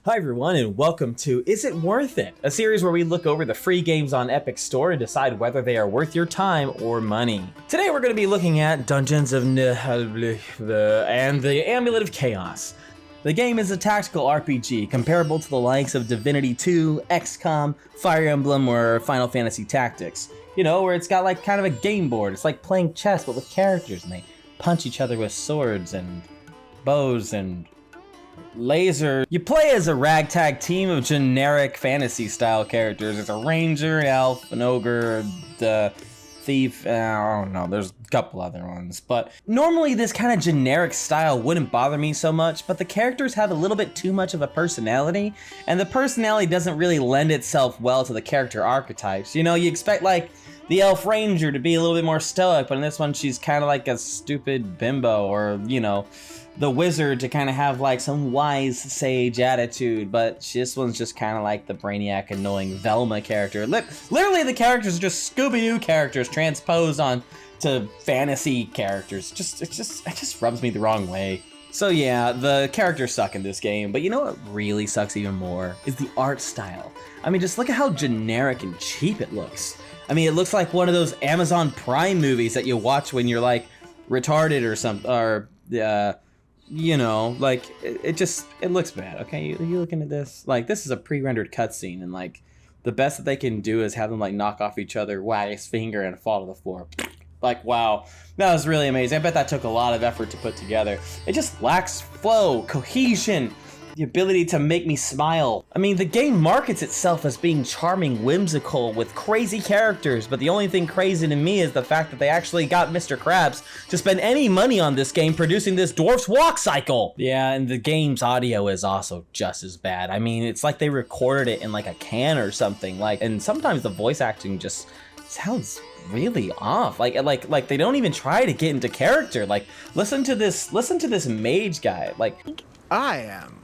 Hi everyone and welcome to Is It Worth It? A series where we look over the free games on Epic Store and decide whether they are worth your time or money. Today we're going to be looking at Dungeons of Naheulbeuk and the Amulet of Chaos. The game is a tactical RPG comparable to the likes of Divinity 2, XCOM, Fire Emblem, or Final Fantasy Tactics. You know, where it's got like kind of a game board. It's like playing chess but with characters and they punch each other with swords and bows and laser. You play as a ragtag team of generic fantasy style characters. There's a ranger, an elf, an ogre, the thief, I don't know, there's a couple other ones. But normally this kind of generic style wouldn't bother me so much, but the characters have a little bit too much of a personality, and the personality doesn't really lend itself well to the character archetypes. You know, you expect like the elf ranger to be a little bit more stoic, but in this one she's kind of like a stupid bimbo, or you know, the wizard to kind of have like some wise sage attitude, but this one's just kind of like the brainiac annoying Velma character. Literally the characters are just Scooby-Doo characters transposed on to fantasy characters. It just rubs me the wrong way. So yeah, the characters suck in this game, but you know what really sucks even more is the art style. I mean, just look at how generic and cheap it looks. I mean, it looks like one of those Amazon Prime movies that you watch when you're like retarded or something, or you know, like, it looks bad, okay? You looking at this? Like, this is a pre-rendered cutscene, and, like, the best that they can do is have them, like, knock off each other, wag his finger, and fall to the floor. Like, wow. That was really amazing. I bet that took a lot of effort to put together. It just lacks flow, cohesion, the ability to make me smile. I mean, the game markets itself as being charming, whimsical, with crazy characters, but the only thing crazy to me is the fact that they actually got Mr. Krabs to spend any money on this game producing this dwarf's walk cycle. Yeah, and the game's audio is also just as bad. I mean, it's like they recorded it in like a can or something, like, and sometimes the voice acting just sounds really off. Like they don't even try to get into character. Like, listen to this mage guy. Like, I am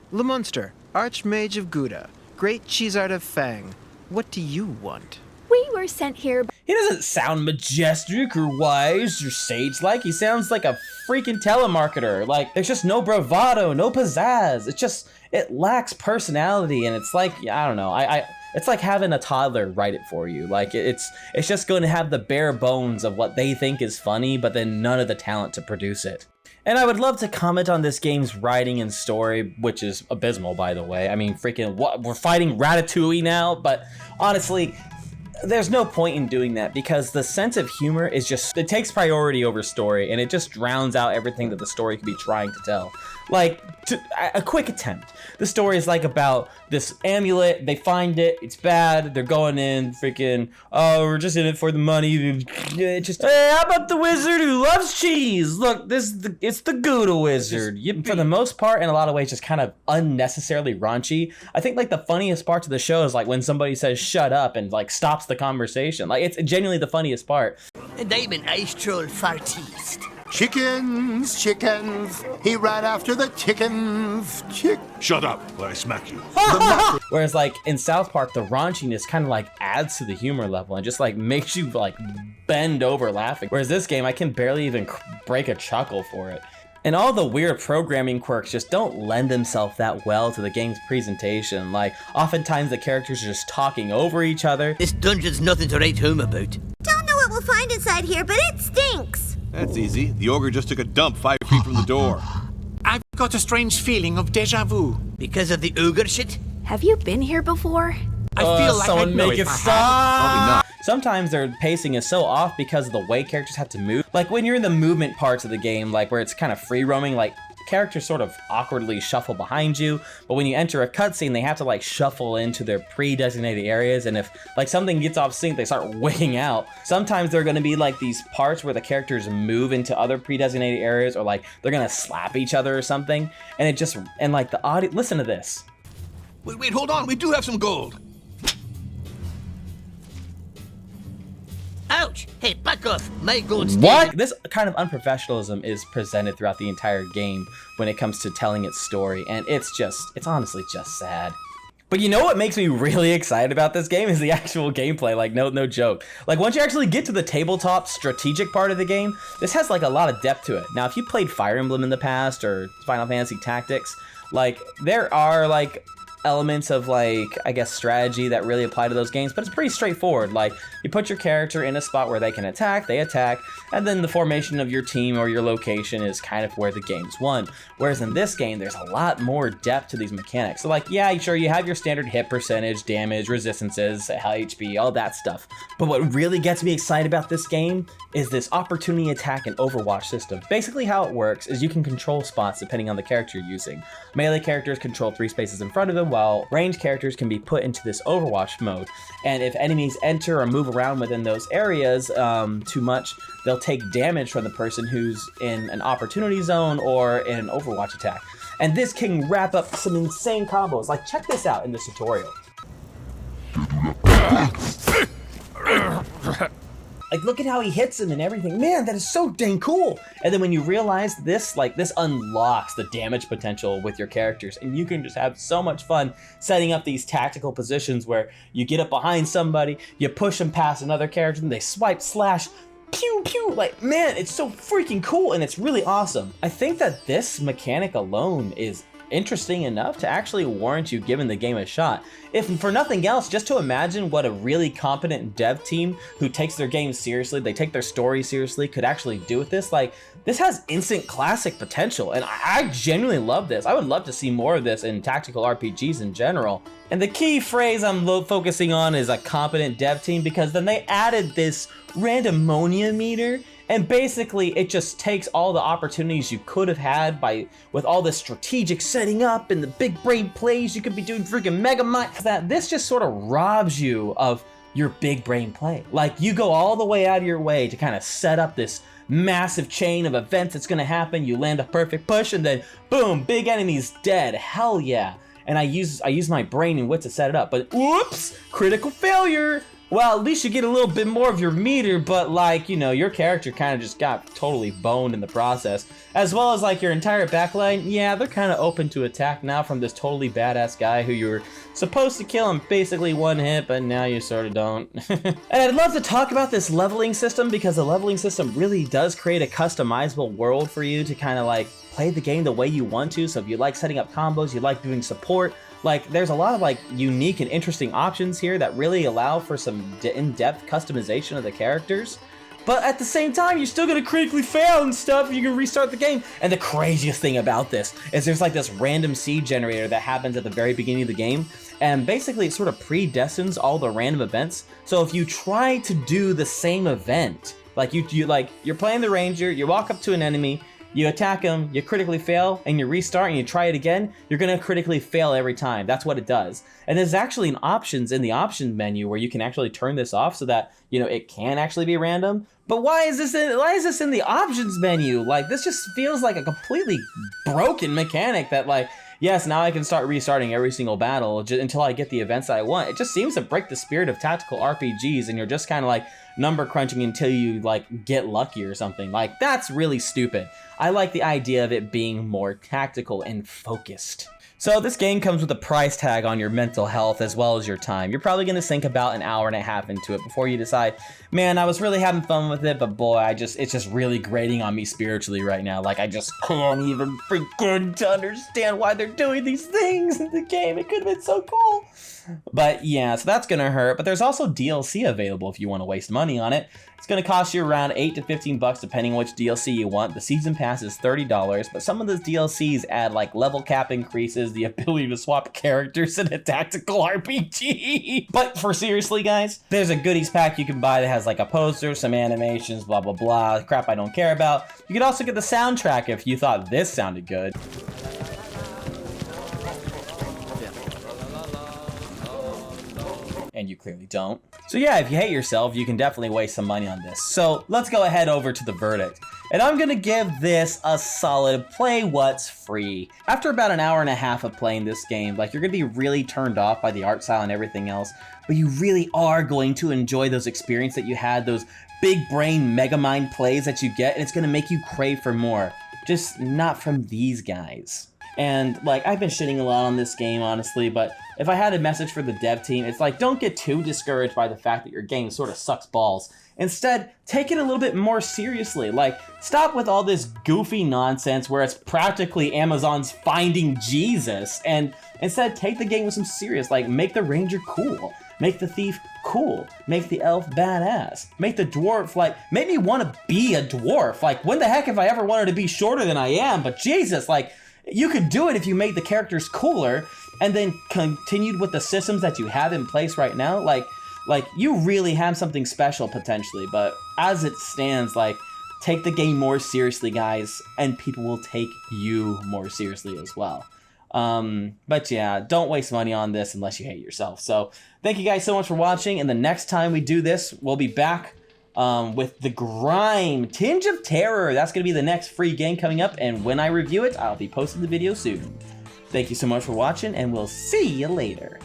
Le Monster, Archmage of Gouda, Great Cheesart of Fang. What do you want? We were sent here by— He doesn't sound majestic or wise or sage-like. He sounds like a freaking telemarketer. Like, there's just no bravado, no pizzazz. It lacks personality, and it's like, I don't know. It's like having a toddler write it for you. Like, it's just going to have the bare bones of what they think is funny, but then none of the talent to produce it. And I would love to comment on this game's writing and story, which is abysmal, by the way. I mean, freaking, what? We're fighting Ratatouille now? But honestly, there's no point in doing that because the sense of humor is just, it takes priority over story, and it just drowns out everything that the story could be trying to tell. Like, a quick attempt. The story is like about this amulet, they find it, it's bad, they're going in, freaking, oh, we're just in it for the money. Hey, how about the wizard who loves cheese? Look, it's the Gouda wizard. For the most part, in a lot of ways, just kind of unnecessarily raunchy. I think like the funniest parts of the show is like when somebody says shut up and like stops the conversation. Like, it's genuinely the funniest part. And I'm an ice troll fartiste. Chickens, chickens, he ran after the chickens. Shut up, or I smack you. Whereas like in South Park, the raunchiness kind of like adds to the humor level and just like makes you like bend over laughing. Whereas this game, I can barely even break a chuckle for it. And all the weird programming quirks just don't lend themselves that well to the game's presentation. Like, oftentimes the characters are just talking over each other. This dungeon's nothing to write home about. Don't know what we'll find inside here, but it stinks. That's easy. The ogre just took a dump 5 feet from the door. I've got a strange feeling of deja vu. Because of the ogre shit? Have you been here before? I feel like someone I know make if it I stop. Probably not. Sometimes their pacing is so off because of the way characters have to move. Like when you're in the movement parts of the game, like where it's kind of free roaming, like characters sort of awkwardly shuffle behind you, but when you enter a cutscene, they have to like shuffle into their pre-designated areas, and if like something gets off sync, they start wigging out. Sometimes there are going to be like these parts where the characters move into other pre-designated areas, or like they're going to slap each other or something, and it just, and like the audio, listen to this. Wait, hold on. We do have some gold. Ouch! Hey, back off! My gold's What? dead. This kind of unprofessionalism is presented throughout the entire game when it comes to telling its story, and it's honestly just sad. But you know what makes me really excited about this game is the actual gameplay, like no joke. Like once you actually get to the tabletop strategic part of the game, this has like a lot of depth to it. Now if you played Fire Emblem in the past or Final Fantasy Tactics, Like, there are like elements of like, I guess, strategy that really apply to those games, but it's pretty straightforward. Like, you put your character in a spot where they can attack, they attack, and then the formation of your team or your location is kind of where the game's won. Whereas in this game, there's a lot more depth to these mechanics. So like, yeah, sure, you have your standard hit percentage, damage, resistances, HP, all that stuff. But what really gets me excited about this game is this opportunity attack and Overwatch system. Basically how it works is you can control spots depending on the character you're using. Melee characters control 3 spaces in front of them, while ranged characters can be put into this Overwatch mode. And if enemies enter or move around within those areas too much, they'll take damage from the person who's in an opportunity zone or in an Overwatch attack. And this can wrap up some insane combos. Like, check this out in this tutorial. Like, look at how he hits him and everything. Man, that is so dang cool. And then when you realize this, like, this unlocks the damage potential with your characters, and you can just have so much fun setting up these tactical positions where you get up behind somebody, you push them past another character, and they swipe, slash, pew, pew. Like, man, it's so freaking cool, and it's really awesome. I think that this mechanic alone is interesting enough to actually warrant you giving the game a shot. If for nothing else, just to imagine what a really competent dev team who takes their game seriously, they take their story seriously, could actually do with this. Like, this has instant classic potential, and I genuinely love this. I would love to see more of this in tactical RPGs in general. And the key phrase I'm focusing on is a competent dev team, because then they added this randomonia meter. And basically, it just takes all the opportunities you could have had with all this strategic setting up and the big brain plays you could be doing, freaking Mega Mind. That this just sort of robs you of your big brain play. Like, you go all the way out of your way to kind of set up this massive chain of events that's gonna happen. You land a perfect push, and then boom, big enemy's dead. Hell yeah! And I use my brain and wit to set it up. But whoops, critical failure. Well, at least you get a little bit more of your meter, but like, you know, your character kind of just got totally boned in the process. As well as like your entire backline, yeah, they're kind of open to attack now from this totally badass guy who you were supposed to kill in basically one hit, but now you sort of don't. And I'd love to talk about this leveling system, because the leveling system really does create a customizable world for you to kind of like play the game the way you want to. So if you like setting up combos, you like doing support, like, there's a lot of like unique and interesting options here that really allow for some in-depth customization of the characters. But at the same time, you're still gonna critically fail and stuff, you can restart the game. And the craziest thing about this is there's like this random seed generator that happens at the very beginning of the game, and basically it sort of predestines all the random events. So if you try to do the same event, like you're playing the ranger, you walk up to an enemy, you attack them, you critically fail, and you restart and you try it again, you're gonna critically fail every time. That's what it does. And there's actually an options in the options menu where you can actually turn this off so that, you know, it can actually be random. But why is this in the options menu? Like, this just feels like a completely broken mechanic that, like, yes, now I can start restarting every single battle until I get the events that I want. It just seems to break the spirit of tactical RPGs, and you're just kind of like number crunching until you like get lucky or something. Like, that's really stupid. I like the idea of it being more tactical and focused. So this game comes with a price tag on your mental health as well as your time. You're probably gonna sink about an hour and a half into it before you decide, man, I was really having fun with it, but boy, it's just really grating on me spiritually right now. Like, I just can't even begin to understand why they're doing these things in the game. It could have been so cool. But yeah, so that's gonna hurt. But there's also DLC available if you want to waste money on it. It's gonna cost you around $8 to $15 depending on which DLC you want. The season pass is $30, but some of those DLCs add like level cap increases, the ability to swap characters in a tactical RPG. But for seriously, guys, there's a goodies pack you can buy that has like a poster, some animations, blah blah blah, crap I don't care about. You could also get the soundtrack if you thought this sounded good. And you clearly don't. So yeah, if you hate yourself, you can definitely waste some money on this. So let's go ahead over to the verdict. And I'm gonna give this a solid play what's free. After about an hour and a half of playing this game, like, you're gonna be really turned off by the art style and everything else, but you really are going to enjoy those experiences that you had, those big brain mega mind plays that you get, and it's gonna make you crave for more. Just not from these guys. And like, I've been shitting a lot on this game, honestly, but if I had a message for the dev team, it's like, don't get too discouraged by the fact that your game sort of sucks balls. Instead, take it a little bit more seriously. Like, stop with all this goofy nonsense where it's practically Amazon's Finding Jesus, and instead take the game with some serious, like, make the ranger cool, make the thief cool, make the elf badass, make the dwarf, like, make me want to be a dwarf. Like, when the heck have I ever wanted to be shorter than I am? But Jesus, like, you could do it if you made the characters cooler and then continued with the systems that you have in place right now. Like, you really have something special potentially, but as it stands, like, take the game more seriously, guys, and people will take you more seriously as well. But yeah, don't waste money on this unless you hate yourself. So thank you guys so much for watching, and the next time we do this, we'll be back with the Grime Tinge of Terror. That's going to be the next free game coming up, and when I review it, I'll be posting the video soon. Thank you so much for watching, and we'll see you later.